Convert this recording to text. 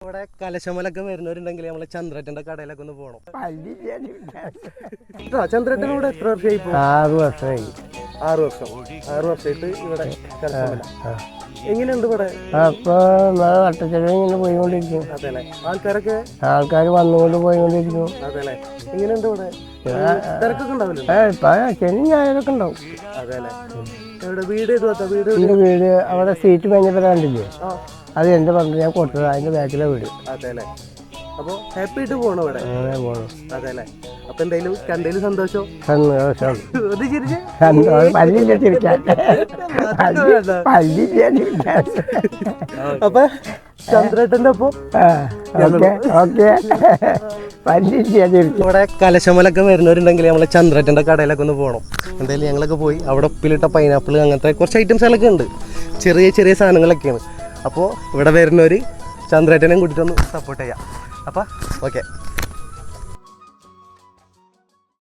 ഇവിടെ കലശമലൊക്കെ വരുന്നവരുണ്ടെങ്കിൽ നമ്മളെ ചന്ദ്രേട്ടന്റെ കടയിലൊക്കെ ഒന്ന് പോകണം. ചന്ദ്രേട്ടൻ ഇവിടെ എത്ര വർഷമായി? 6 വർഷമായി. 6 വർഷം. 6 വർഷമായിട്ട് ഇവിടെ കലശമല. എങ്ങനെയുണ്ട് ഇവിടെ? അപ്പൊ വട്ടച്ചെലവ് ഇങ്ങനെ പോയിക്കൊണ്ടിരിക്കും. അതെല്ലേ. ആൾക്കാർ വന്നുകൊണ്ട് പോയിക്കൊണ്ടിരിക്കും. അതെല്ലേ. എങ്ങനെയുണ്ട് ഇവിടെ? തിരക്കൊക്കെ ഉണ്ടാവില്ല? ശനി ഞായറൊക്കെ ഉണ്ടാവും. അതെല്ലേ. എവിടെ വീട്? എന്റെ വീട് അവിടെ സീറ്റ് കഴിഞ്ഞപ്പോൾ കണ്ടില്ലേ, അത് എന്റെ പറഞ്ഞു ഞാൻ കൊടുത്തത്, അതിന്റെ ബാക്കിലെ വീട്. അതെല്ലേ. അപ്പൊ ഹാപ്പി ആയിട്ട് പോണോ ഇവിടെ? പോണു. അതെല്ലേ. അപ്പൊ എന്തായാലും കണ്ടതിൽ സന്തോഷം. അപ്പൊ ചന്ദ്രേട്ടന്റെ ഒപ്പം ഇവിടെ കലശമലൊക്കെ വരുന്നവരുണ്ടെങ്കിൽ നമ്മളെ ചന്ദ്രേട്ടന്റെ കടയിലൊക്കെ ഒന്ന് പോകണം. എന്തായാലും ഞങ്ങളൊക്കെ പോയി അവിടെ ഉപ്പിലിട്ട പൈനാപ്പിൾ അങ്ങനത്തെ കുറച്ച് ഐറ്റംസുകളൊക്കെ ഉണ്ട്, ചെറിയ ചെറിയ സാധനങ്ങളൊക്കെയാണ്. അപ്പോൾ ഇവിടെ വരുന്നവർ ചന്ദ്രേട്ടനെയും കൂട്ടിയിട്ടൊന്ന് സപ്പോർട്ട് ചെയ്യാം. അപ്പോൾ ഓക്കെ.